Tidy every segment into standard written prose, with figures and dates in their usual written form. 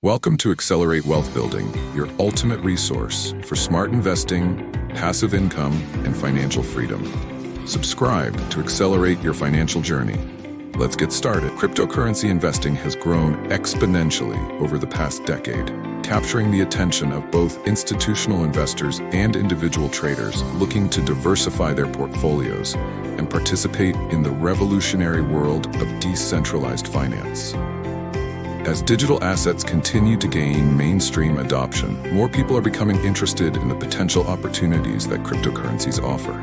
Welcome to Accelerate Wealth Building, your ultimate resource for smart investing, passive income, and financial freedom. Subscribe to accelerate your financial journey. Let's get started. Cryptocurrency investing has grown exponentially over the past decade, capturing the attention of both institutional investors and individual traders looking to diversify their portfolios and participate in the revolutionary world of decentralized finance. As digital assets continue to gain mainstream adoption, more people are becoming interested in the potential opportunities that cryptocurrencies offer.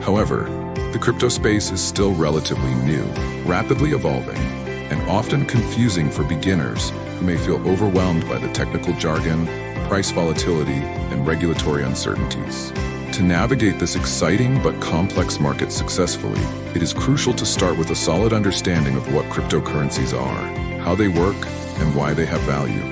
However, the crypto space is still relatively new, rapidly evolving, and often confusing for beginners who may feel overwhelmed by the technical jargon, price volatility, and regulatory uncertainties. To navigate this exciting but complex market successfully, it is crucial to start with a solid understanding of what cryptocurrencies are, how they work, and why they have value.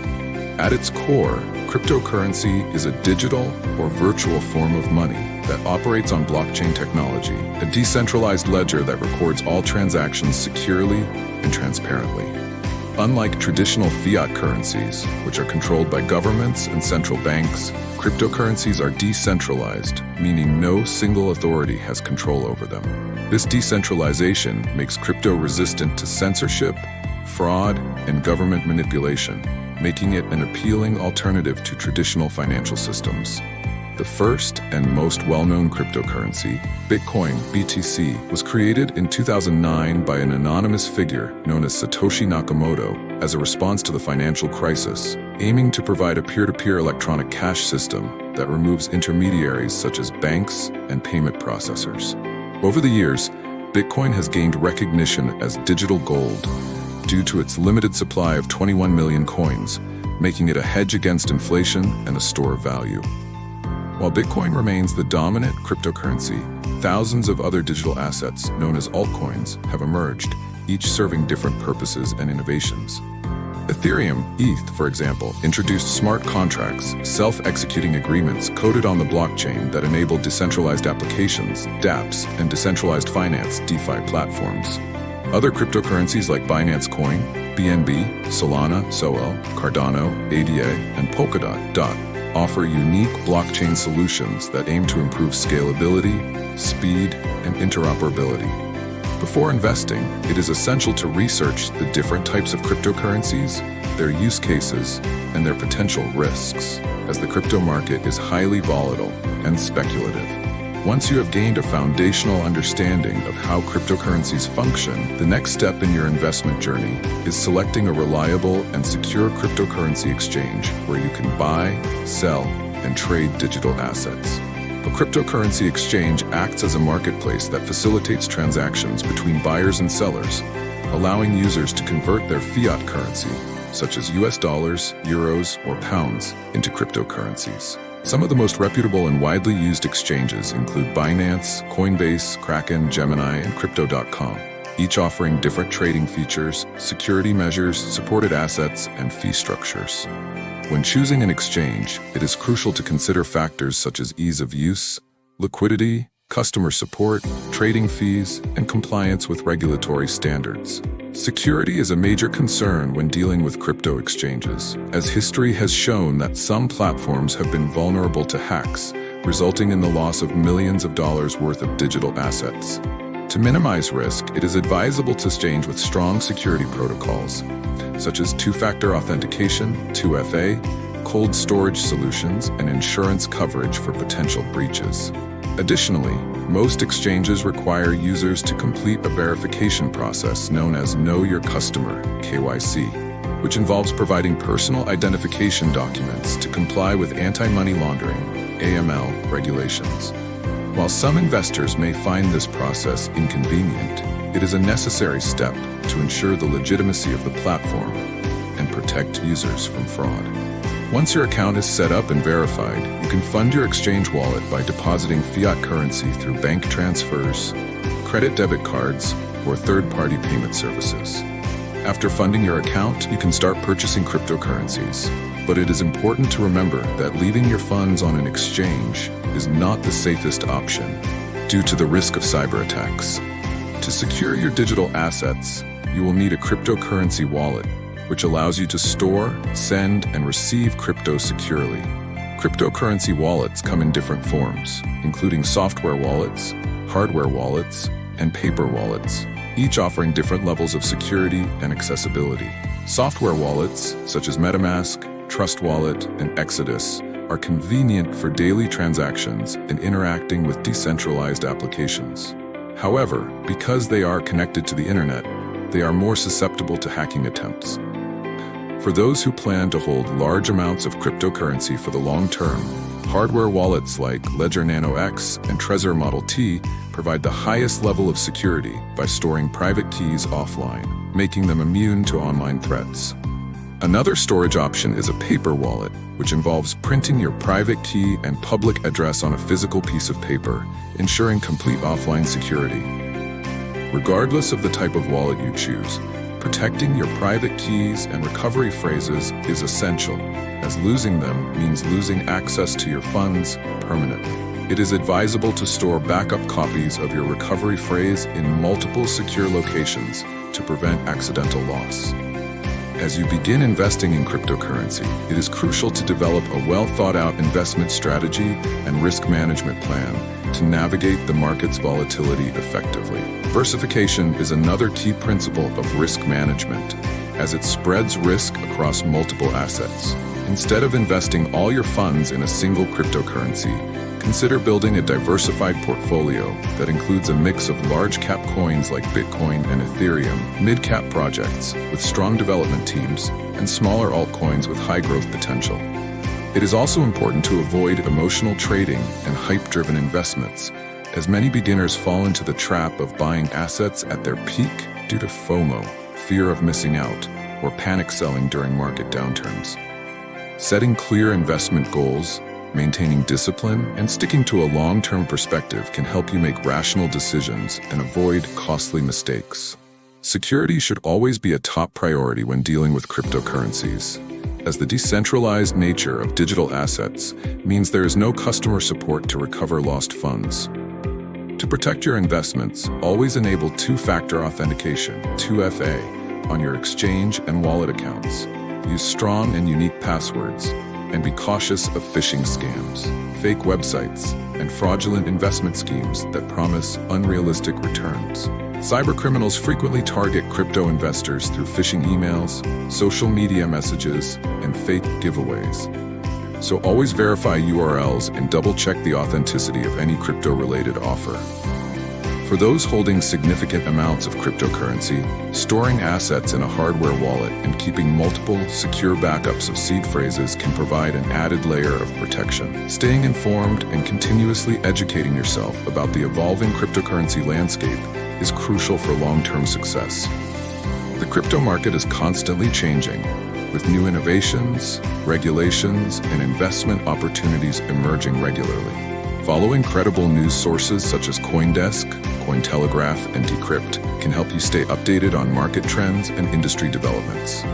At its core, cryptocurrency is a digital or virtual form of money that operates on blockchain technology, a decentralized ledger that records all transactions securely and transparently. Unlike traditional fiat currencies, which are controlled by governments and central banks, cryptocurrencies are decentralized, meaning no single authority has control over them. This decentralization makes crypto resistant to censorship, fraud, and government manipulation, making it an appealing alternative to traditional financial systems. The first and most well-known cryptocurrency, Bitcoin (BTC), was created in 2009 by an anonymous figure known as Satoshi Nakamoto as a response to the financial crisis, aiming to provide a peer-to-peer electronic cash system that removes intermediaries such as banks and payment processors. Over the years, Bitcoin has gained recognition as digital gold due to its limited supply of 21 million coins, making it a hedge against inflation and a store of value. While Bitcoin remains the dominant cryptocurrency, thousands of other digital assets, known as altcoins, have emerged, each serving different purposes and innovations. Ethereum, ETH, for example, introduced smart contracts, self-executing agreements coded on the blockchain that enable decentralized applications, dApps, and decentralized finance, DeFi platforms. Other cryptocurrencies like Binance Coin, BNB, Solana, SOL, Cardano, ADA, and Polkadot offer unique blockchain solutions that aim to improve scalability, speed, and interoperability. Before investing, it is essential to research the different types of cryptocurrencies, their use cases, and their potential risks, as the crypto market is highly volatile and speculative. Once you have gained a foundational understanding of how cryptocurrencies function, the next step in your investment journey is selecting a reliable and secure cryptocurrency exchange where you can buy, sell, and trade digital assets. A cryptocurrency exchange acts as a marketplace that facilitates transactions between buyers and sellers, allowing users to convert their fiat currency, such as US dollars, euros, or pounds, into cryptocurrencies. Some of the most reputable and widely used exchanges include Binance, Coinbase, Kraken, Gemini, and Crypto.com, each offering different trading features, security measures, supported assets, and fee structures. When choosing an exchange, it is crucial to consider factors such as ease of use, liquidity, customer support, trading fees, and compliance with regulatory standards. Security is a major concern when dealing with crypto exchanges, as history has shown that some platforms have been vulnerable to hacks, resulting in the loss of millions of dollars worth of digital assets. To minimize risk, it is advisable to exchange with strong security protocols, such as two-factor authentication, 2FA, cold storage solutions, and insurance coverage for potential breaches. Additionally, most exchanges require users to complete a verification process known as Know Your Customer, KYC, which involves providing personal identification documents to comply with anti-money laundering, AML, regulations. While some investors may find this process inconvenient, it is a necessary step to ensure the legitimacy of the platform and protect users from fraud. Once your account is set up and verified, you can fund your exchange wallet by depositing fiat currency through bank transfers, credit debit cards, or third-party payment services. After funding your account, you can start purchasing cryptocurrencies. But it is important to remember that leaving your funds on an exchange is not the safest option due to the risk of cyber attacks. To secure your digital assets, you will need a cryptocurrency wallet, which allows you to store, send, and receive crypto securely. Cryptocurrency wallets come in different forms, including software wallets, hardware wallets, and paper wallets, each offering different levels of security and accessibility. Software wallets, such as MetaMask, Trust Wallet, and Exodus, are convenient for daily transactions and interacting with decentralized applications. However, because they are connected to the internet, they are more susceptible to hacking attempts. For those who plan to hold large amounts of cryptocurrency for the long term, hardware wallets like Ledger Nano X and Trezor Model T provide the highest level of security by storing private keys offline, making them immune to online threats. Another storage option is a paper wallet, which involves printing your private key and public address on a physical piece of paper, ensuring complete offline security. Regardless of the type of wallet you choose, protecting your private keys and recovery phrases is essential, as losing them means losing access to your funds permanently. It is advisable to store backup copies of your recovery phrase in multiple secure locations to prevent accidental loss. As you begin investing in cryptocurrency, it is crucial to develop a well-thought-out investment strategy and risk management plan to navigate the market's volatility effectively. Diversification is another key principle of risk management, as it spreads risk across multiple assets. Instead of investing all your funds in a single cryptocurrency, consider building a diversified portfolio that includes a mix of large-cap coins like Bitcoin and Ethereum, mid-cap projects with strong development teams, and smaller altcoins with high growth potential. It is also important to avoid emotional trading and hype-driven investments, as many beginners fall into the trap of buying assets at their peak due to FOMO, fear of missing out, or panic selling during market downturns. Setting clear investment goals, maintaining discipline, and sticking to a long-term perspective can help you make rational decisions and avoid costly mistakes. Security should always be a top priority when dealing with cryptocurrencies, as the decentralized nature of digital assets means there is no customer support to recover lost funds. To protect your investments, always enable two-factor authentication, 2FA, on your exchange and wallet accounts. Use strong and unique passwords, and be cautious of phishing scams, fake websites, and fraudulent investment schemes that promise unrealistic returns. Cybercriminals frequently target crypto investors through phishing emails, social media messages, and fake giveaways. So always verify URLs and double-check the authenticity of any crypto-related offer. For those holding significant amounts of cryptocurrency, storing assets in a hardware wallet and keeping multiple secure backups of seed phrases can provide an added layer of protection. Staying informed and continuously educating yourself about the evolving cryptocurrency landscape is crucial for long-term success. The crypto market is constantly changing, with new innovations, regulations, and investment opportunities emerging regularly. Following credible news sources such as CoinDesk, Cointelegraph, and Decrypt can help you stay updated on market trends and industry developments.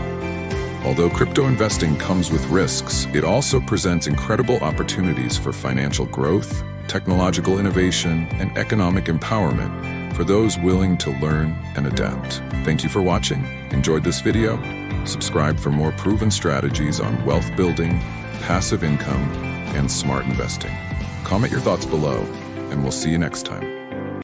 Although crypto investing comes with risks, it also presents incredible opportunities for financial growth, technological innovation, and economic empowerment for those willing to learn and adapt. Thank you for watching. Enjoyed this video? Subscribe for more proven strategies on wealth building, passive income, and smart investing. Comment your thoughts below, and we'll see you next time.